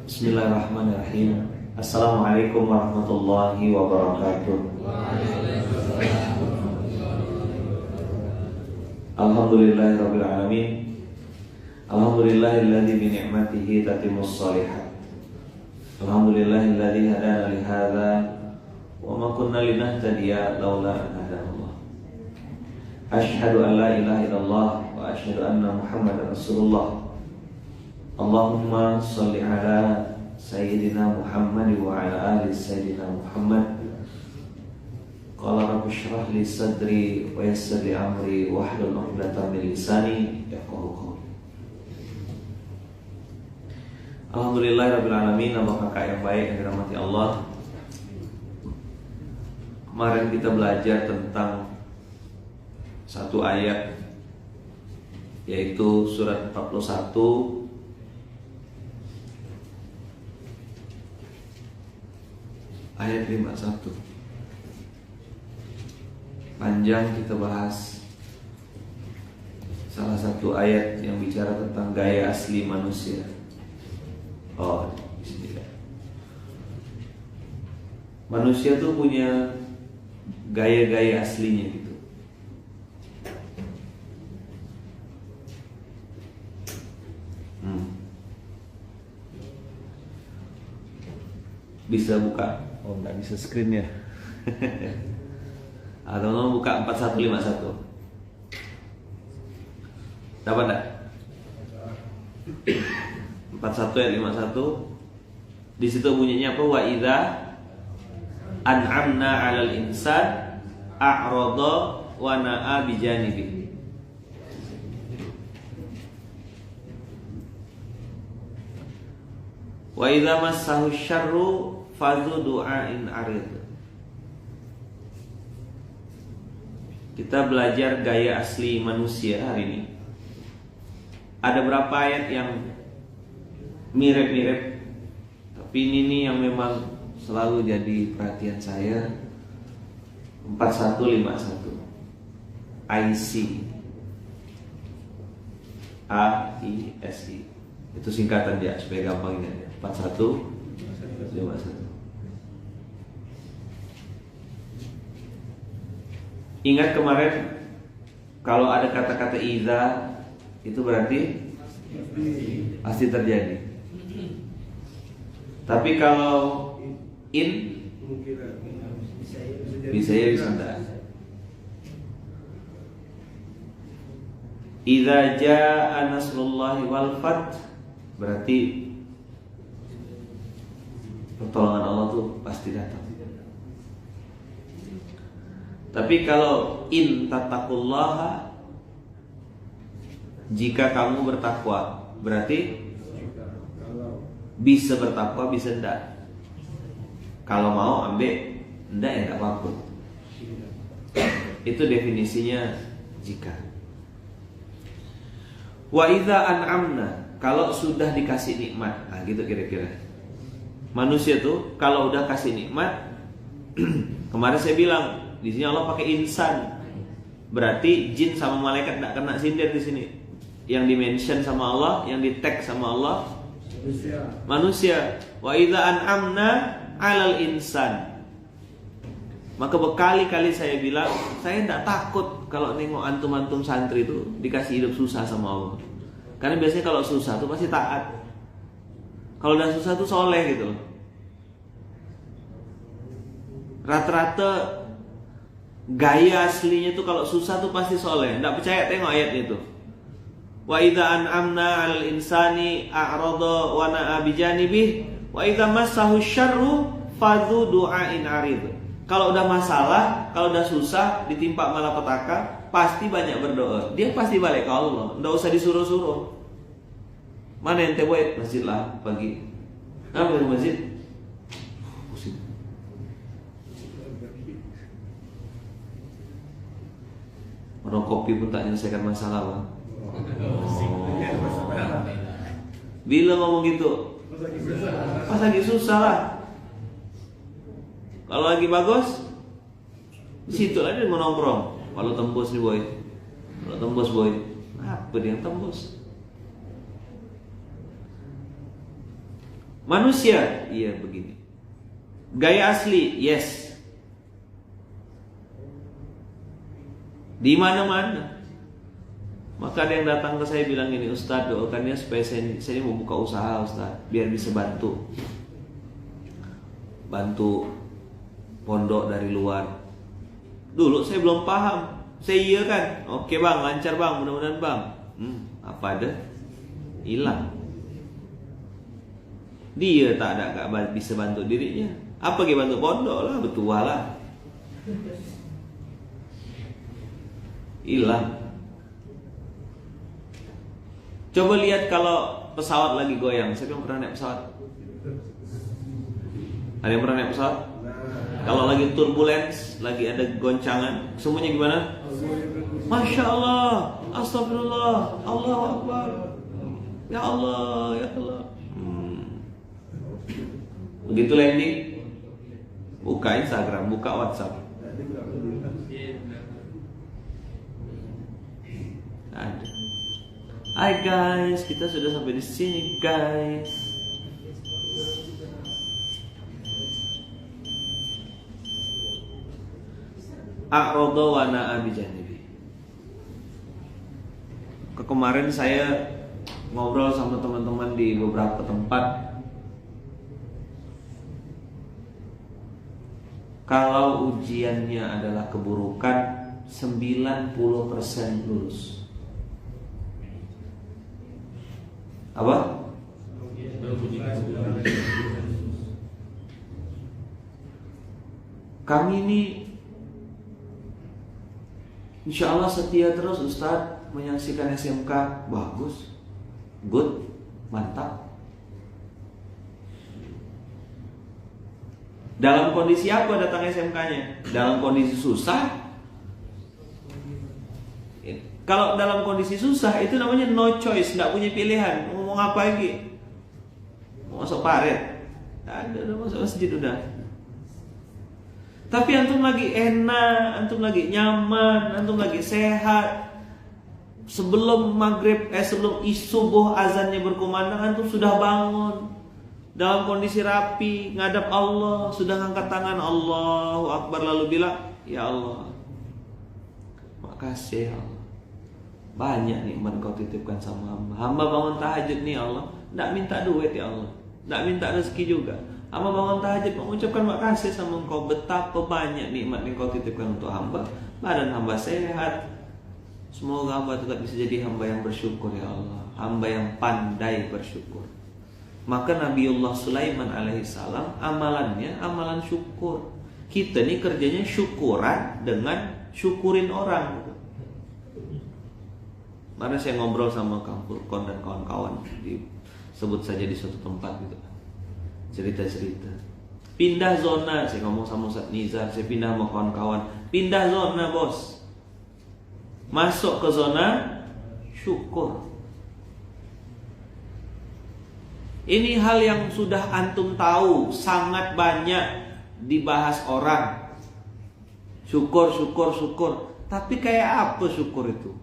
Bismillahirrahmanirrahim. Assalamualaikum warahmatullahi wabarakatuh. Alhamdulillahirabbil alamin. Alhamdulillahilladzi bi ni'matihi tatimmus shalihat. Alhamdulillahilladzi hadana li hadza wa ma kunna linahtadiya laula an hadanallah. Asyhadu an la ilaha illallah wa asyhadu anna Muhammadar Rasulullah. Allahumma sholli ala Sayyidina Muhammad wa ala ali Sayyidina Muhammad. Qala rabbi shrah li sadri wa yassir li amri wahlul 'uqdatam min lisani yafqahu qawli. Alhamdulillahirabbil alamin. Kakak yang baik yang dirahmati Allah. Kemarin kita belajar tentang satu ayat, yaitu surat 41 ayat 51. Panjang kita bahas salah satu ayat yang bicara tentang gaya asli manusia. Oh, bismillah. Manusia tuh punya gaya-gaya aslinya gitu. Bisa buka? Oh, nggak bisa screen ya. Atau mau buka 4151. Dapat enggak? 41 ayat 51. Di situ bunyinya apa? Wa idza an'amna 'alal insan a'rada wa na'a bijanibi. Wa idza massahu syarru fadhu du'ain arid. Kita belajar gaya asli manusia hari ini. Ada berapa ayat yang mirip-mirip, tapi ini nih yang memang selalu jadi perhatian saya. 4151 IC AISI. Itu singkatan dia supaya gampang ingat ya. 4151. Ingat kemarin kalau ada kata-kata idza itu berarti pasti terjadi. Tapi kalau in bisa ya bisa enggak. Idza jaa nasrullahi wal fath berarti pertolongan Allah tuh pasti datang. Tapi kalau in tattaqullaha, jika kamu bertakwa, berarti bisa bertakwa bisa enggak. Kalau mau ambil enggak ya enggak apa-apa. Itu definisinya jika. Wa idza an'amna, kalau sudah dikasih nikmat. Nah gitu kira-kira. Manusia tuh kalau udah kasih nikmat, kemarin saya bilang di sini Allah pakai insan, berarti jin sama malaikat tidak kena sindir di sini. Yang dimention sama Allah, yang di tag sama Allah, manusia. Wa idza an'amna 'alal insan. Maka berkali-kali saya bilang, saya tidak takut kalau nengok antum-antum santri itu dikasih hidup susah sama Allah. Karena biasanya kalau susah tuh pasti taat. Kalau udah susah tuh soleh gitu. Rata-rata gaya aslinya tuh kalau susah tuh pasti soleh. Nggak percaya tengok ayatnya tuh. Wa idza an'amna 'alal insani a'rada wa na'a bijanibih wa idza massahu syarru fadhu du'ain arid. Kalau udah masalah, kalau udah susah, ditimpa malapetaka, pasti banyak berdoa. Dia pasti balik ke Allah. Nggak usah disuruh-suruh. Mana ente buat masjid lah pagi. Apa di masjid? Pusing. Orang kopi pun tak menyelesaikan masalah, Bang. Bila ngomong gitu, pas lagi susah lah. Kalau lagi bagus, di situ aja mau nongkrong. Kalau tembus nih boy, kalau tembus boy, apa dia yang tembus? Manusia, iya begini. Gaya asli, yes. Di mana-mana. Maka ada yang datang ke saya bilang gini, Ustadz doakannya supaya saya mau buka usaha Ustadz, biar bisa bantu pondok dari luar. Dulu saya belum paham, saya iya kan, oke bang, lancar bang, mudah-mudahan bang. Apa ada? Hilang. Dia gak bisa bantu dirinya. Apa dia bantu pondok lah, betua lah. Hilang. Coba lihat kalau pesawat lagi goyang. Siapa yang pernah naik pesawat? Ada yang pernah naik pesawat? Kalau lagi turbulence, lagi ada goncangan, semuanya gimana? Masya Allah, astagfirullah, Allahu Akbar, ya Allah, ya Allah. Begitu landing, buka Instagram, buka WhatsApp. Ada. Hai guys, kita sudah sampai di sini guys. A'rada wa na'a bijanibi. Kemarin saya ngobrol sama teman-teman di beberapa tempat. Kalau ujiannya adalah keburukan, 90% lulus. Apa? Kami ini insya Allah setia terus Ustadz menyaksikan SMK. Bagus, good, mantap. Dalam kondisi apa datang SMK-nya? Dalam kondisi susah. Kalau dalam kondisi susah itu namanya no choice, nggak punya pilihan. Mau ngomong apa lagi? Mau masuk paret? Ada, udah masuk masjid udah. Tapi antum lagi enak, antum lagi nyaman, antum lagi sehat. Sebelum maghrib, sebelum subuh azannya berkumandang, antum sudah bangun dalam kondisi rapi, ngadap Allah, sudah ngangkat tangan Allahu Akbar lalu bilang, ya Allah, makasih ya Allah. Banyak nikmat kau titipkan sama hamba. Hamba bangun tahajud nih Allah, tidak minta duit ya Allah, tidak minta rezeki juga. Hamba bangun tahajud mengucapkan makasih sama engkau. Betapa banyak nikmat yang kau titipkan untuk hamba. Badan hamba sehat. Semoga hamba tetap bisa jadi hamba yang bersyukur ya Allah, hamba yang pandai bersyukur. Maka Nabiullah Sulaiman alaihissalam amalannya amalan syukur. Kita nih kerjanya syukuran dengan syukurin orang. Karena saya ngobrol sama Kang Furqon dan kawan-kawan, disebut saja di suatu tempat gitu, cerita-cerita. Pindah zona, saya ngomong sama Ustaz Nizar, saya pindah sama kawan-kawan. Pindah zona bos, masuk ke zona syukur. Ini hal yang sudah antum tahu, sangat banyak dibahas orang. Syukur, syukur, syukur. Tapi kayak apa syukur itu?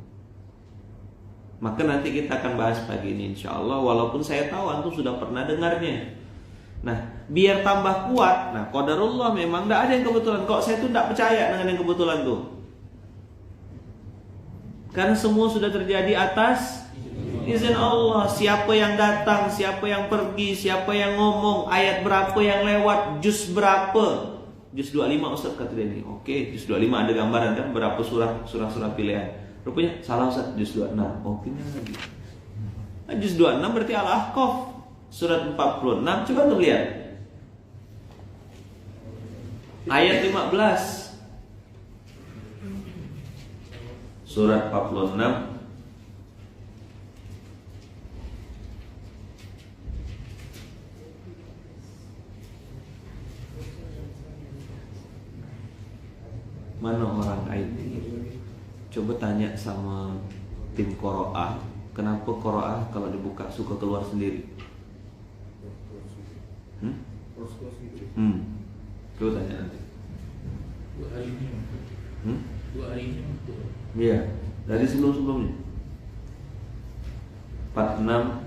Maka nanti kita akan bahas pagi ini insya Allah. Walaupun saya tahu antum sudah pernah dengarnya. Nah, biar tambah kuat. Nah, qadarullah memang tidak ada yang kebetulan. Kok saya tuh tidak percaya dengan yang kebetulan tuh. Karena semua sudah terjadi atas izin Allah. Siapa yang datang, siapa yang pergi, siapa yang ngomong, ayat berapa yang lewat, juz berapa. Juz 25 Ustaz kata dia ini. Oke, juz 25 ada gambaran kan berapa surah pilihan. Rupanya salah Ustaz, juz 26. Oke lagi. Nah, juz 26 berarti Al-Ahqaf surat 46. Coba tuh lihat ayat 15. Surat 46 mana orang IT? Coba tanya sama tim Qoro'ah, kenapa Qoro'ah kalau dibuka suka keluar sendiri? Coba tanya nanti. 2 hari ini. 2 hari ini. Iya, dari sebelum-sebelumnya 46.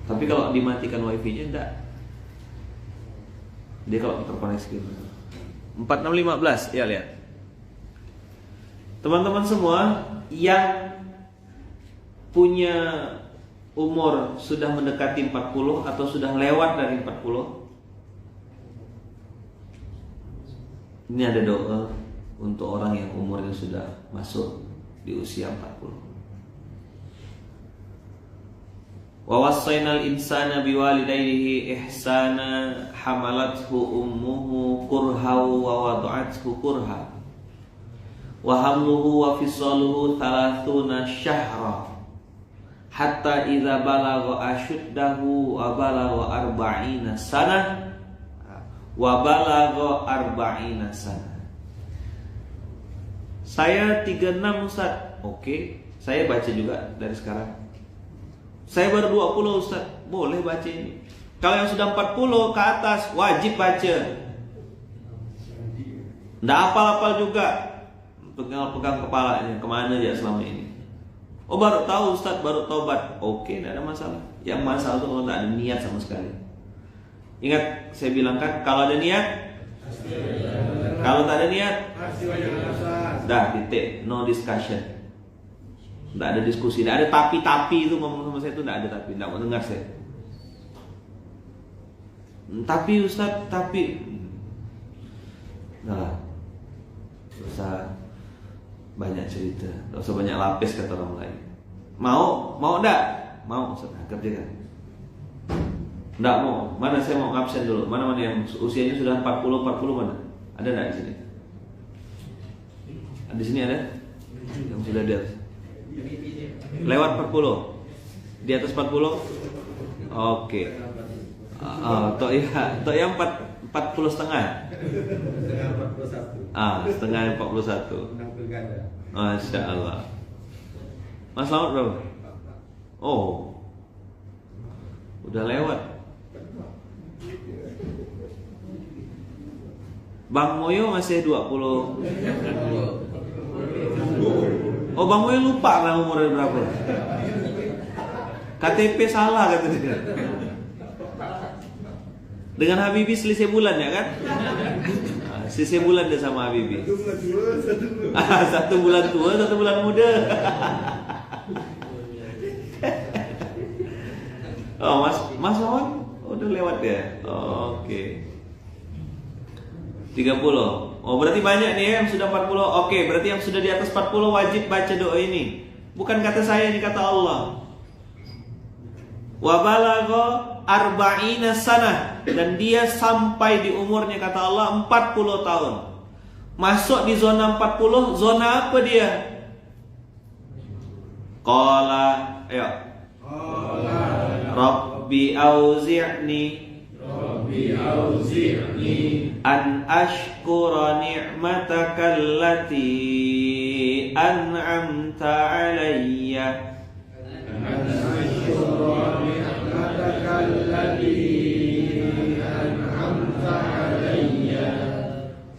Tapi kalau dimatikan wifi-nya enggak. Dia kalau terkoneksi gitu. 4615 ya lihat. Teman-teman semua yang punya umur sudah mendekati 40 atau sudah lewat dari 40, ini ada doa untuk orang yang umurnya sudah masuk di usia 40. Wa wassaynal insana biwalidayhi ihsana hamalathu ummuhu kurha wa wada'athu kurha wa hamluhu wa fisaluhu 30 syahra hatta idza balagha ashuddahu wa balagha 40 sanah wa balagha 40 sanah. Saya 36 Ustaz. Oke, saya baca juga dari sekarang. Saya baru 20 Ustaz. Boleh baca ini. Kalau yang sudah 40 ke atas wajib baca. Nggak hafal-hafal juga. Pegang kepalanya, kemana aja selama ini. Oh baru tahu Ustaz, baru tobat. Oke, nggak ada masalah. Yang masalah itu kalau nggak ada niat sama sekali. Ingat saya bilang kan, kalau ada niat, kalau tak ada niat, dah titik, no discussion. Nggak ada diskusi, nggak ada tapi itu ngomong sama saya itu nggak ada tapi, nggak mau dengar saya. Tapi Ustaz, tapi, nah, nggak usah banyak cerita, nggak usah banyak lapis kata orang lain. Mau enggak? Mau Ustaz, kerjakan. Enggak mau. Mana saya mau ngabsen dulu. Mana yang usianya sudah 40 mana? Ada enggak di sini? Di sini ada? Yang sudah di atas. Lewat 40. Di atas 40? Oke. Tok ya 40 setengah. Setengah 41. Masya Allah. Mas Selamat berapa? Oh, udah lewat. Bang Moyo masih 20. Oh, Bang Moyo lupa lah umurnya berapa. KTP salah katanya. Dengan Habibie selisih bulan ya kan? Selisih bulan dia sama Habibie. 1 bulan tua, 1 bulan muda. Oh, Mas Lawan udah lewat ya? Oke. 30. Oh, berarti banyak nih yang sudah 40. Oke, berarti yang sudah di atas 40 wajib baca doa ini. Bukan kata saya, ini kata Allah. Wa balagha 40 sanah, dan dia sampai di umurnya kata Allah 40 tahun. Masuk di zona 40, zona apa dia? Qala, ayo. Rabbi auzi'ni an ashkura ni'mataka allati an'amta alayya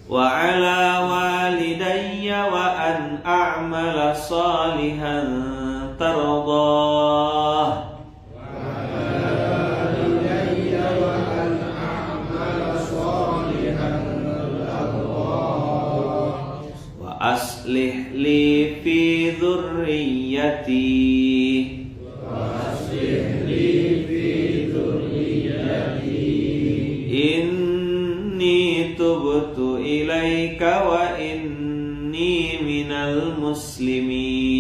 wa ala walidayya wa an a'mala salihan tardah aslih li fi dzurriyyati inni tubtu ilaika wa inni minal muslimin.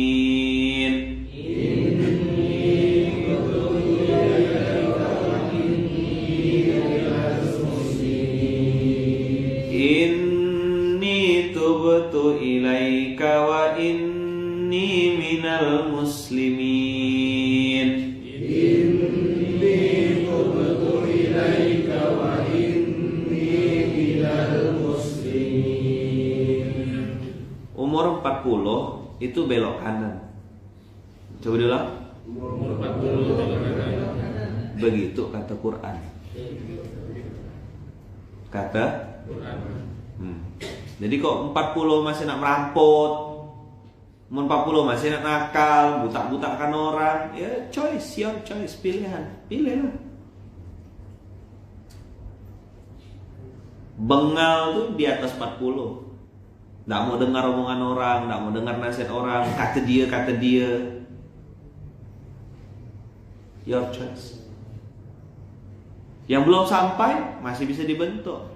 Tubtu ilaika wa inni minal muslimin. Inni tubtu ilaika wa inni minal muslimin. Umur 40 itu belok kanan. Coba dulu. Umur 40 belok kanan. Begitu kata Quran. Kata Quran. Jadi kok 40 masih nak merampot, umur 40 masih nak nakal, butak-butakkan orang, ya choice, your choice, pilihan, pilihlah. Bengal tuh di atas 40. Nggak mau dengar omongan orang, nggak mau dengar nasihat orang, kata dia. Your choice. Yang belum sampai masih bisa dibentuk.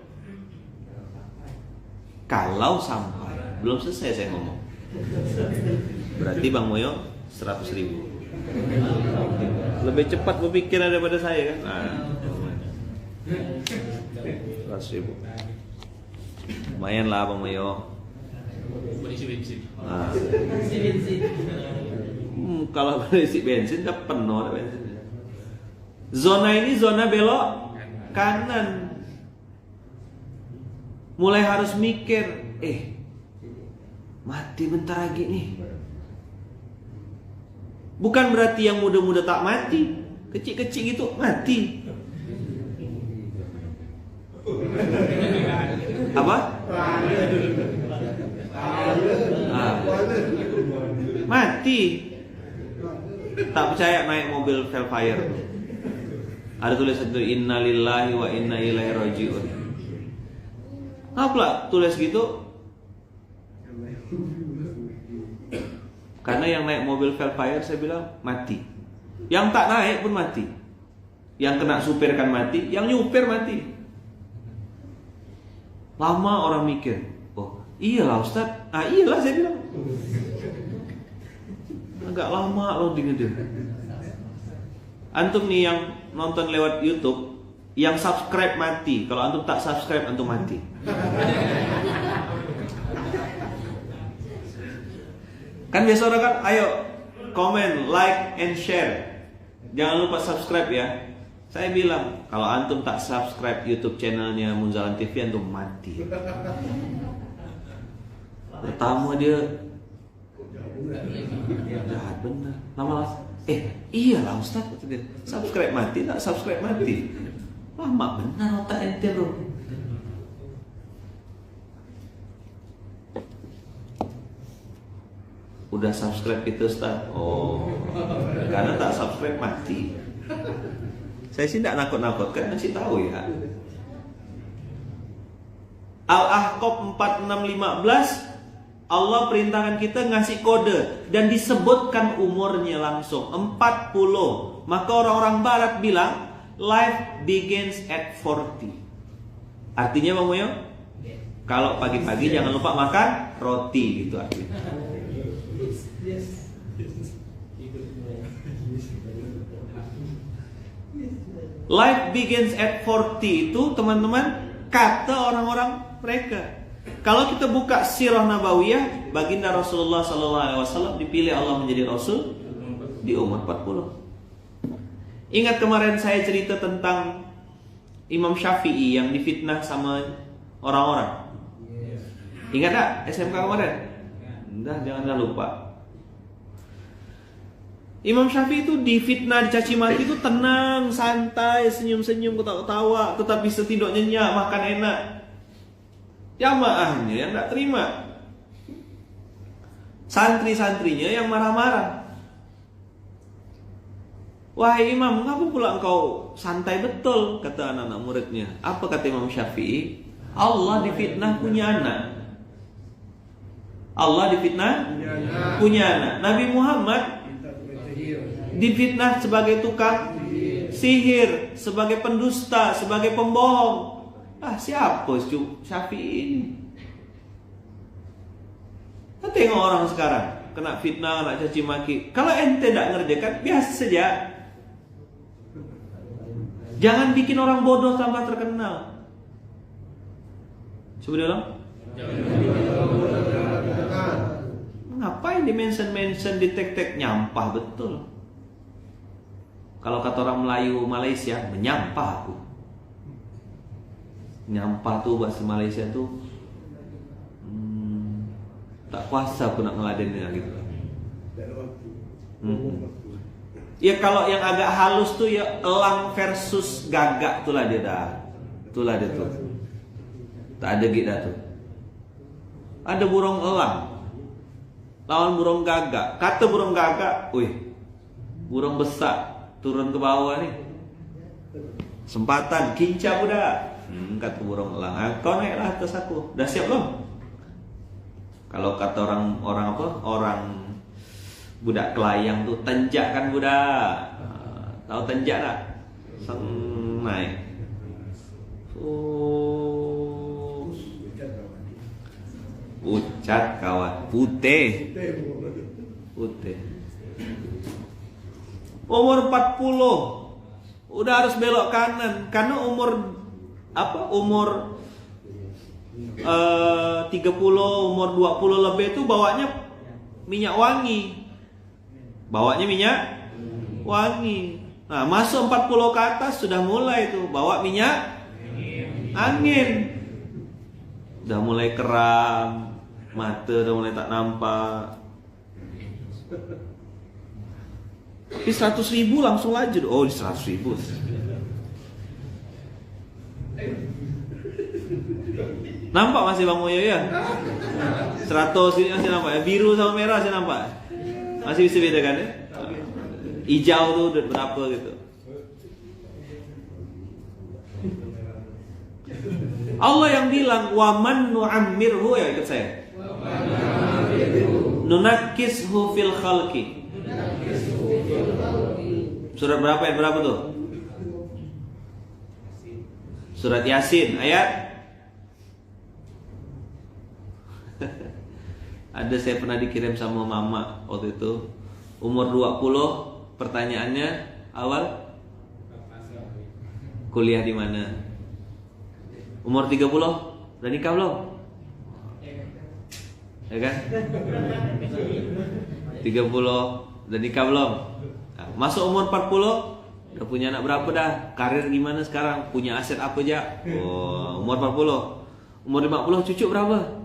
Kalau sampai, belum selesai saya ngomong. Berarti Bang Moyo 100.000. Lebih cepat berpikir daripada saya kan? Nah, 100.000. Lumayan lah Bang Moyo. Berisi bensin. Nah. Kalau berisi bensin udah penuh bensin. Zona ini zona belok kanan. Mulai harus mikir, mati bentar lagi nih. Bukan berarti yang muda-muda tak mati, kecil-kecil gitu mati. Apa? Mati. Tak percaya naik mobil Velfire. Ada tulisan itu innalillahi wa inna ilaihi rajiun. Apa tulis gitu? Karena yang naik mobil Velfire saya bilang mati. Yang tak naik pun mati. Yang kena supir kan mati, yang nyupir mati. Lama orang mikir, oh iyalah Ustaz. Iyalah saya bilang. Agak lama loading itu. Antum nih yang nonton lewat YouTube, yang subscribe mati. Kalau antum tak subscribe, antum mati. Kan biasa orang kan, ayo comment, like, and share. Jangan lupa subscribe ya. Saya bilang, kalau antum tak subscribe YouTube channelnya Munzalan TV, antum mati. Pertama dia jahat bener. Lama-lama, iyalah Ustaz, subscribe mati, tak subscribe mati. Lama benar otak ente bro. Udah subscribe itu Ustaz. Oh, karena tak subscribe mati. Saya sih tidak nakut-nakutkan, masih tahu ya. Al-Ahqaf 46:15, Allah perintahkan kita ngasih kode dan disebutkan umurnya langsung 40. Maka orang-orang barat bilang life begins at 40. Artinya Bang Moyo, kalau pagi-pagi jangan lupa makan roti gitu artinya. Life begins at 40 itu teman-teman kata orang-orang mereka. Kalau kita buka sirah nabawiyah, baginda Rasulullah SAW dipilih Allah menjadi Rasul di umur 40. Ingat kemarin saya cerita tentang Imam Syafi'i yang difitnah sama orang-orang. Ingat tak SMK kemarin? Jangan lupa. Imam Syafi'i itu difitnah, dicaci maki itu tenang, santai, senyum-senyum, ketawa-ketawa, tetap bisa tidur nyenyak, makan enak. Jamaahnya yang tak terima, santri-santrinya yang marah-marah. Wahai Imam, mengapa pula engkau santai betul? Kata anak-anak muridnya. Apa kata Imam Syafi'i? Allah difitnah punya anak. Allah difitnah punya anak. Nabi Muhammad difitnah sebagai tukang sihir, sebagai pendusta, sebagai pembohong. Siapa Syafi'i ini? Kita tengok orang sekarang kena fitnah, kena caci maki. Kalau ente tidak ngerjakan, biasa saja. Jangan bikin orang bodoh tambah terkenal. Coba diulang. Ngapain di mention di tag-tag, nyampah betul. Kalau kata orang Melayu Malaysia, menyampah aku. Nyampah tuh bahasa Malaysia tuh tak kuasa aku nak ngeladennya gitu. Ya kalau yang agak halus tuh ya elang versus gagak tuh lah dia dah. Itulah dia tuh. Tak ada gitu tuh. Ada burung elang. lawan burung gagak. Kata burung gagak, wih, burung besar turun ke bawah nih. Sempatan, kinca budak. Kata burung elang, kau naiklah atas aku. Dah siap belum? Kalau kata orang budak kelayang tuh, tenjak kan budak. Tahu tenjak tak? Sang naik. Pucat kawan, putih. Umur 40 udah harus belok kanan karena umur 30, umur 20 lebih itu bawanya minyak wangi. Nah, masuk 40 ke atas sudah mulai tuh bawa minyak angin. Udah mulai keram, mata udah mulai tak nampak. Tapi 100.000 langsung laju. Oh, 100.000. Nampak masih Bang Moyo ya? 100 ini masih nampak ya? Biru sama merah masih nampak? Masih bisa bedakan ya? Hijau tuh udah berapa gitu. Allah yang bilang waman nu'ammirhu, ya ikut saya. Nunakkishu fil khalqi. Surat berapa ayat berapa tuh? Surat Yasin ayat. Ada saya pernah dikirim sama mama waktu itu. Umur 20, pertanyaannya awal kuliah di mana? Umur 30, udah nikah belum? Ya kan? 30, udah nikah belum? Nah, masuk umur 40, udah punya anak berapa dah? Karir gimana sekarang? Punya aset apa aja? Oh, umur 40. Umur 50, cucu berapa?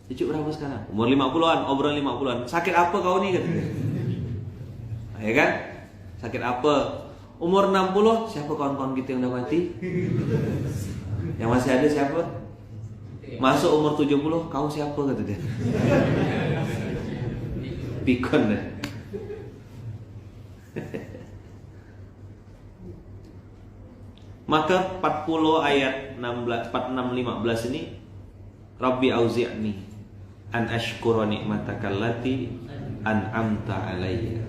Cucu berapa sekarang? Umur 50-an, obrolan 50-an. Sakit apa kau nih? Ya kan? Sakit apa? Umur 60, siapa kawan-kawan kita yang udah mati? Yang masih ada siapa? Masuk umur 70, kau siapa kata dia? Pikon deh. Maka 40 ayat 16, 46, 15 ini Rabbi auzi'ni an ashkura ni'mataka allati an'amta alayya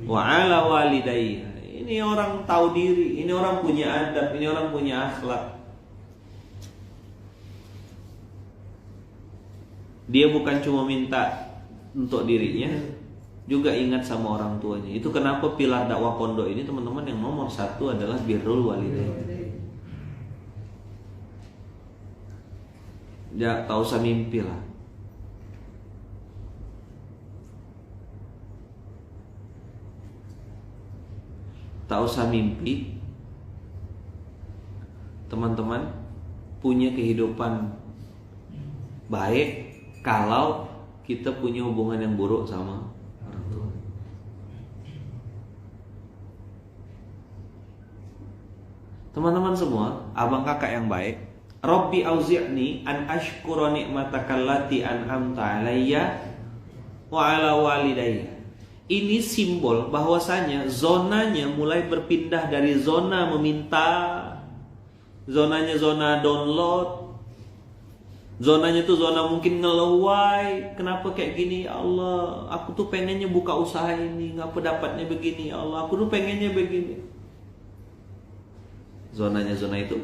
wa ala walidayya. Ini orang tahu diri, ini orang punya adab, ini orang punya akhlak. Dia bukan cuma minta untuk dirinya, juga ingat sama orang tuanya. Itu kenapa pilar dakwah pondok ini teman-teman yang nomor 1 adalah birrul walidain. Ya, tak usah mimpi lah. Tak usah mimpi. Teman-teman punya kehidupan baik kalau kita punya hubungan yang buruk sama orang tua. Teman-teman semua, abang kakak yang baik, Rabbi auzi'ni an ashkura ni'mataka allati an'amta alayya wa ala walidayya. Ini simbol bahwasanya zonanya mulai berpindah dari zona meminta, zonanya zona download, zonanya tuh zona mungkin ngeluai. Kenapa kayak gini ya Allah? Aku tuh pengennya buka usaha ini, ngapa dapatnya begini ya Allah? Aku tuh pengennya begini. Zonanya zona itu.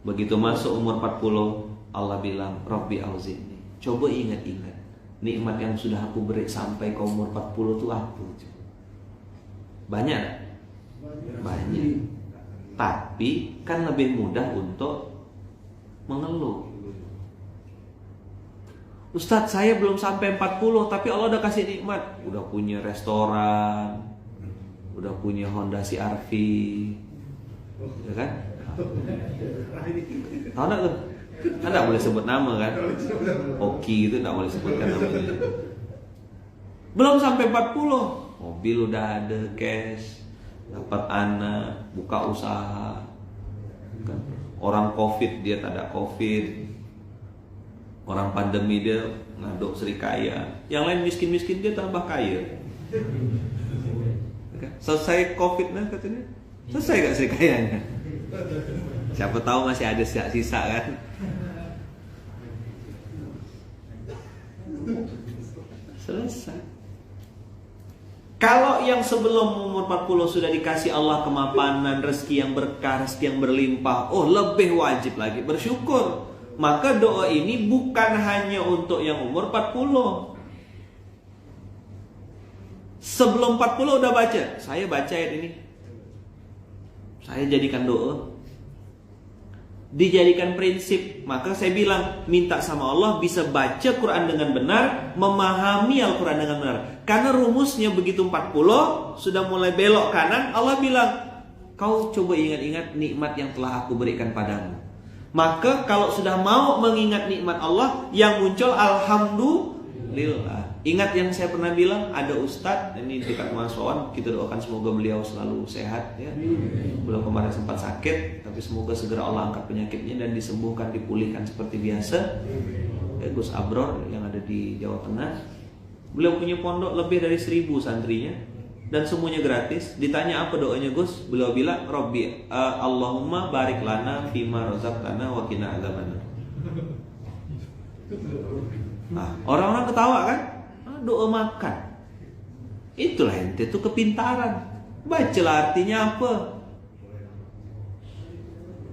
Begitu masuk umur 40, Allah bilang Rabbi auzi'ni. Coba ingat-ingat nikmat yang sudah aku beri sampai ke umur 40 itu apa? Banyak? Banyak. Tapi kan lebih mudah untuk mengeluh. Ustadz, saya belum sampai 40 tapi Allah udah kasih nikmat. Udah punya restoran, udah punya Honda CR-V, ya kan? Tahu nggak tuh? Kan nggak boleh sebut nama kan? Oki itu nggak boleh sebutkan namanya. Belum sampai 40, mobil udah ada, cash, dapat anak, buka usaha. Orang COVID dia tak ada COVID, orang pandemi dia ngaduk Sri kaya. Yang lain miskin-miskin dia tambah kaya. Selesai Covid nah katanya. Selesai gak Sri kayanya? Siapa tahu masih ada sisa kan. Selesai. Kalau yang sebelum umur 40 sudah dikasih Allah kemapanan, rezeki yang berkah, rezeki yang berlimpah, oh lebih wajib lagi bersyukur. Maka doa ini bukan hanya untuk yang umur 40. Sebelum 40 udah baca. Saya baca ayat ini. Saya jadikan doa. Dijadikan prinsip. Maka saya bilang, minta sama Allah bisa baca Quran dengan benar, memahami Al-Quran dengan benar. Karena rumusnya begitu 40 sudah mulai belok kanan, Allah bilang, kau coba ingat-ingat nikmat yang telah aku berikan padamu. Maka kalau sudah mau mengingat nikmat Allah, yang muncul alhamdulillah. Ingat yang saya pernah bilang, ada ustadz ini dekat Masoan, kita doakan semoga beliau selalu sehat ya. Beliau kemarin sempat sakit, tapi semoga segera Allah angkat penyakitnya dan disembuhkan, dipulihkan seperti biasa. Gus Abror yang ada di Jawa Tengah. Beliau punya pondok lebih dari 1000 santrinya dan semuanya gratis. Ditanya apa doanya Gus? Beliau bilang, Robbi Allahumma barik lana fima razaqtana wa qina adzabannar. Nah, orang-orang ketawa kan? Doa makan. Itulah ente itu kepintaran. Bacalah artinya apa.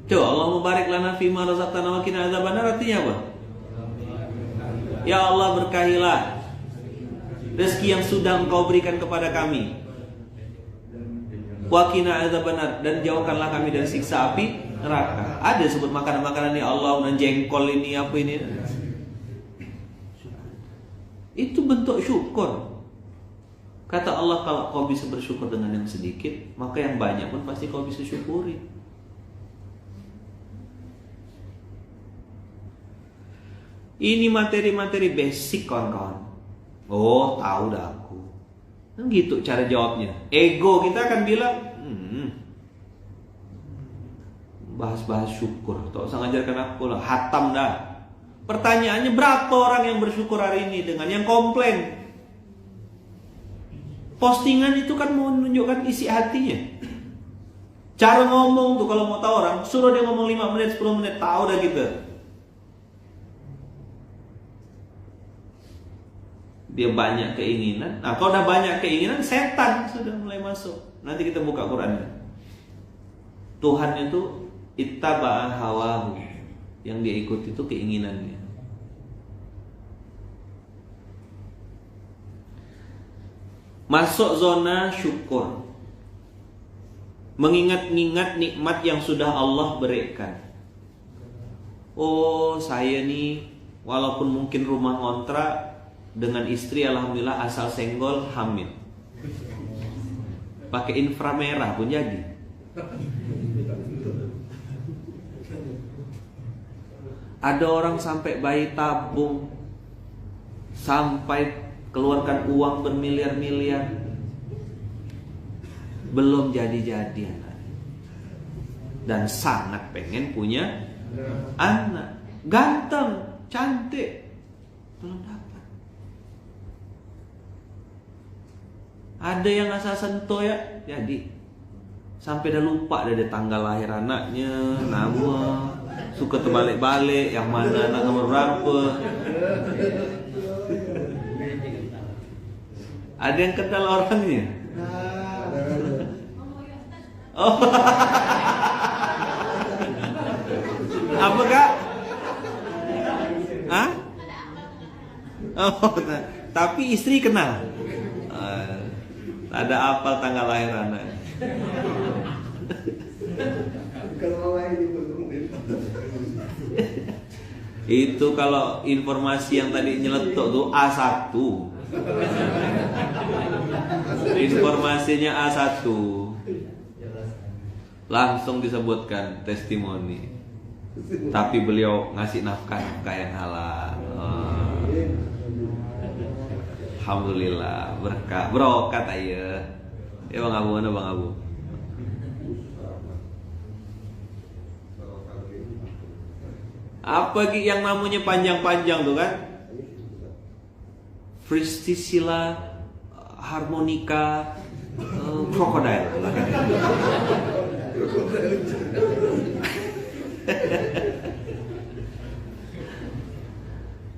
Coba Allah mubarik lana fima razaqtana wa qina adzabannar artinya apa? Ya Allah berkahilah rezeki yang sudah Engkau berikan kepada kami. Wa qina adzabannar, dan jauhkanlah kami dari siksa api neraka. Ada sebut makanan-makanan ya Allah, dan jengkol ini apa ini. Itu bentuk syukur. Kata Allah, kalau kau bisa bersyukur dengan yang sedikit, maka yang banyak pun pasti kau bisa syukuri. Ini materi-materi basic kawan-kawan. Oh, tahu dah aku. Kan gitu cara jawabnya. Ego kita akan bilang, bahas-bahas syukur. Tak usah ngajarkan aku lah, hatam dah. Pertanyaannya, berapa orang yang bersyukur hari ini dengan yang komplain? Postingan itu kan mau menunjukkan isi hatinya. Cara ngomong tuh kalau mau tahu orang, suruh dia ngomong 5 menit, 10 menit, tahu dah kita. Dia banyak keinginan. Nah, kalau udah banyak keinginan, setan sudah mulai masuk. Nanti kita buka Quran. Tuhan itu ittaba'a hawahu. Yang dia ikuti itu keinginannya. Masuk zona syukur, mengingat-ingat nikmat yang sudah Allah berikan. Oh, saya nih walaupun mungkin rumah ngontrak, dengan istri alhamdulillah asal senggol hamil. Pakai inframerah pun jadi. Ada orang sampai bayi tabung, sampai keluarkan uang bermiliar-miliar, belum jadi-jadi anak, dan sangat pengen punya anak, ganteng, cantik, belum dapat. Ada yang asal sentuh ya, jadi sampai dah lupa ada tanggal lahir anaknya, nama, suka terbalik-balik, yang mana anak nomor berapa. Ada yang kenal orangnya? Oh. Apa kak? Hah? Oh, nah, tapi istri kenal. Ada apa tanggal lahir anak? Itu kalau informasi yang tadi nyeletuk tuh A1. Informasinya A1. Langsung disebutkan testimoni. Tapi beliau ngasih nafkah yang halal. Alhamdulillah, berkah, berokat aja. Ya Bang Abu, mana Bang Abu? Apa yang namanya panjang-panjang tuh kan? Priscilla harmonica crocodile.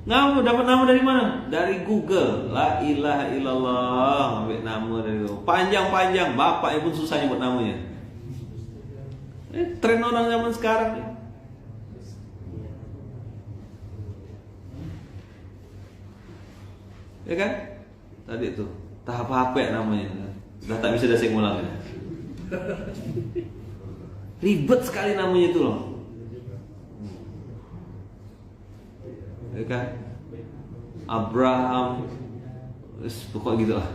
Kamu dapat nama dari mana? Dari Google. La ilaha illallah. Ambil nama dari Google. Panjang-panjang. Bapaknya pun susah nyebut namanya. Tren orang zaman sekarang nih. Ya kan? Tadi tuh tahap HP namanya. Sudah tak bisa saya ngulang ya. Ribet sekali namanya itu loh. Ya kan? Abraham, pokok gitu lah.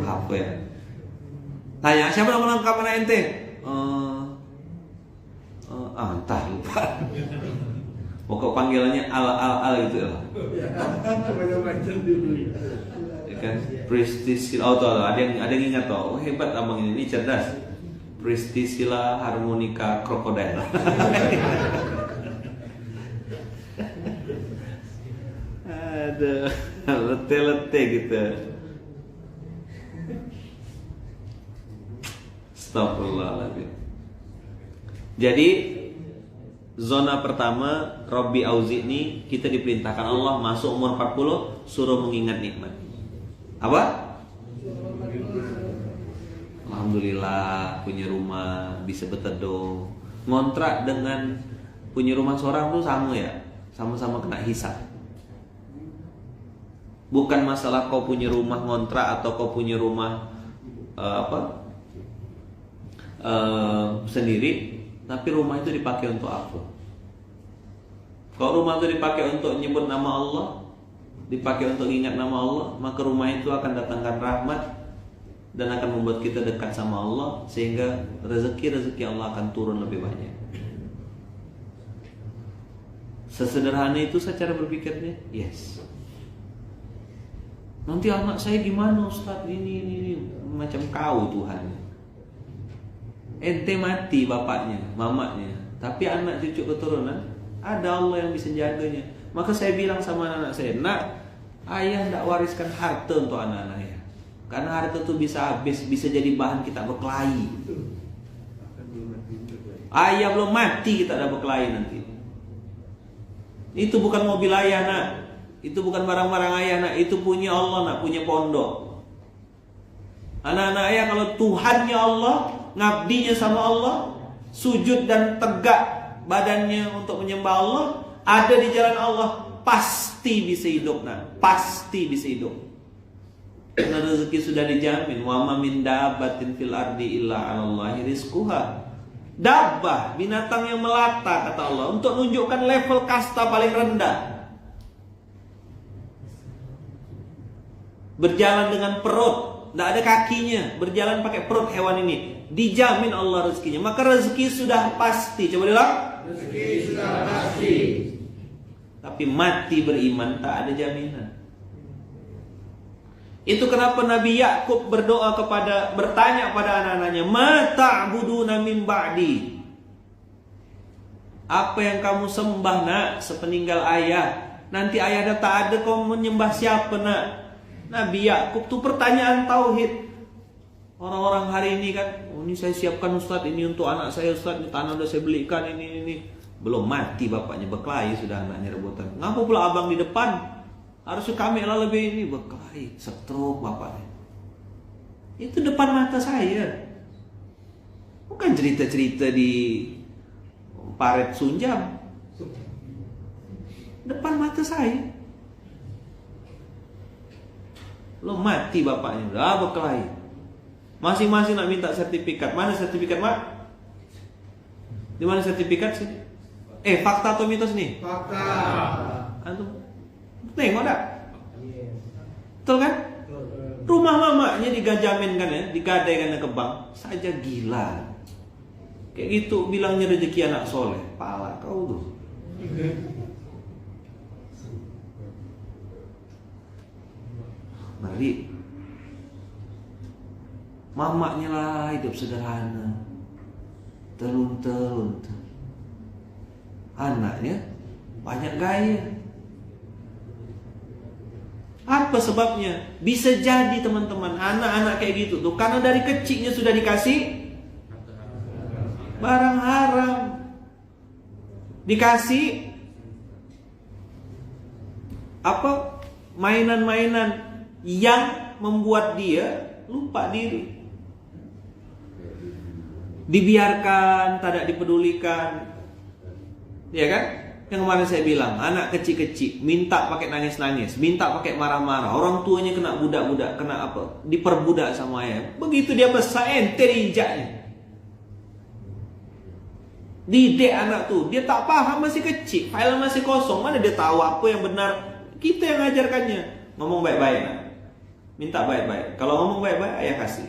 Apa ya? Tanya siapa nama lengkap anak ente? Entah lupa. Pokok panggilannya al gitu lah. Ya kan? Priscilla, ada yang ingat toh. Oh, hebat abang ini cerdas. Priscilla harmonica crocodile. Ada lete-lete gitu. Astagfirullahaladzim. Jadi zona pertama Rabbi auzi'ni, kita diperintahkan Allah masuk umur 40 suruh mengingat nikmat. Apa? Alhamdulillah punya rumah, bisa berteduh. Ngontrak dengan punya rumah seorang tuh sama ya, sama-sama kena hisab. Bukan masalah kau punya rumah ngontrak atau kau punya rumah sendiri, tapi rumah itu dipakai untuk apa? Kalau rumah itu dipakai untuk nyebut nama Allah, dipakai untuk ingat nama Allah, maka rumah itu akan datangkan rahmat dan akan membuat kita dekat sama Allah, sehingga rezeki Allah akan turun lebih banyak. Sesederhana itu secara berpikirnya, yes. Nanti anak saya gimana Ustaz, ini macam kau Tuhan. Ente mati bapaknya, mamanya, tapi anak cucu keturunan ada Allah yang bisa jaganya. Maka saya bilang sama anak saya, nak, ayah tidak wariskan harta untuk anak-anak ya, karena harta itu bisa habis, bisa jadi bahan kita berkelahi. Ayah belum mati kita ada berkelahi nanti. Itu bukan mobil ayah nak, itu bukan barang-barang ayah nak, itu punya Allah nak, punya pondok. Anak-anak ayah kalau Tuhannya Allah, ngabdinya sama Allah, sujud dan tegak badannya untuk menyembah Allah, ada di jalan Allah, pasti bisa hidup nak, pasti bisa hidup. Karena rezeki sudah dijamin. Wa ma min dabbatin fil ardi illa 'alallahi rizquha. Dabbah, binatang yang melata kata Allah, untuk menunjukkan level kasta paling rendah. Berjalan dengan perut, tidak ada kakinya, berjalan pakai perut hewan ini, dijamin Allah rezekinya. Maka rezeki sudah pasti. Coba bilang, rezeki sudah pasti. Tapi mati beriman tak ada jaminan. Itu kenapa Nabi Yakub bertanya pada anak-anaknya, ma ta'buduna min ba'di? Apa yang kamu sembah nak sepeninggal ayah? Nanti ayah dah tak ada, kau menyembah siapa nak? Nabi Yakub tuh pertanyaan tauhid. Orang-orang hari ini kan, oh ini saya siapkan Ustaz, ini untuk anak saya Ustaz, ini tanah udah saya belikan, ini. Belum mati bapaknya, berkelahi sudah anaknya rebutan. Ngapa pula abang di depan? Harusnya kami lah lebih ini, berkelahi, stroke bapaknya. Itu depan mata saya. Bukan cerita-cerita di Paret Sunjam. Depan mata saya. Lo mati bapaknya, udah berkelahi. Masing-masing nak minta sertifikat. Mana sertifikat, Mak? Di mana sertifikat sih? Fakta atau mitos nih? Fakta. Antum tengok tak? Betul kan? Rumah mamanya digajaminkan ya, digadaikan ke bank, saja gila. Kayak gitu bilangnya rezeki anak soleh, pala kau tuh. Mari, mamanya lah hidup sederhana, telun-telun. Anaknya banyak gaya. Apa sebabnya? Bisa jadi teman-teman, anak-anak kayak gitu tuh karena dari kecilnya sudah dikasih barang haram, dikasih apa, mainan-mainan yang membuat dia lupa diri, dibiarkan, tidak dipedulikan, ya kan? Yang kemarin saya bilang, anak kecil-kecil minta pakai nangis-nangis, minta pakai marah-marah, orang tuanya kena budak-budak, kena apa, diperbudak sama ayah. Begitu dia besar, ente diinjaknya. Didik anak tuh, dia tak paham, masih kecil, file masih kosong, mana dia tahu apa yang benar. Kita yang ngajarkannya. Ngomong baik-baik, nah. Minta baik-baik. Kalau ngomong baik-baik, ayah kasih.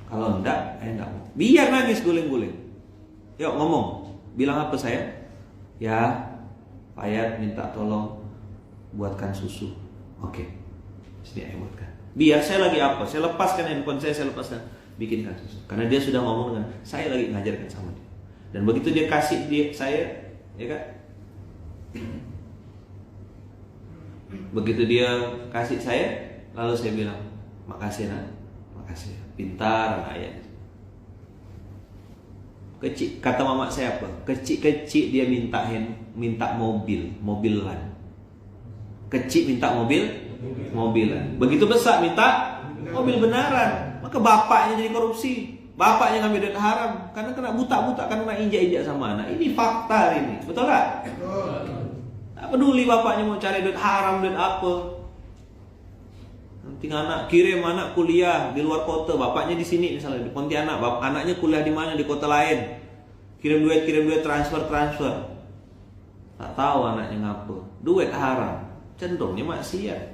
Kalau enggak, ayah enggak. Biar nangis guling-guling. Yuk ngomong, bilang apa saya? Ya, Pak Ayat minta tolong buatkan susu. Oke, sini ayah buatkan. Biar saya lagi apa? Saya lepaskan handphone saya lepaskan, bikinkan susu. Karena dia sudah ngomong dengan saya, lagi ngajarkan sama dia. Dan begitu dia kasih dia saya, ya kan? Begitu dia kasih saya, lalu saya bilang, makasih nak, makasih, pintar anak ayah. Kecil, kata mama saya apa? Kecil-kecil dia minta mobilan. Kecil minta mobilan. Begitu besar minta mobil benaran. Maka bapaknya jadi korupsi. Bapaknya ngambil duit haram karena kena buta-buta, karena kena injak-injak sama anak. Ini fakta ini. Betul tak? Tak peduli bapaknya mau cari duit haram, duit apa. Nanti anak kirim anak kuliah di luar kota, bapaknya di sini misalnya di Pontianak, anaknya kuliah di mana, di kota lain. Kirim duit transfer. Tak tahu anaknya ngapa. Duit haram, cenderungnya maksiat.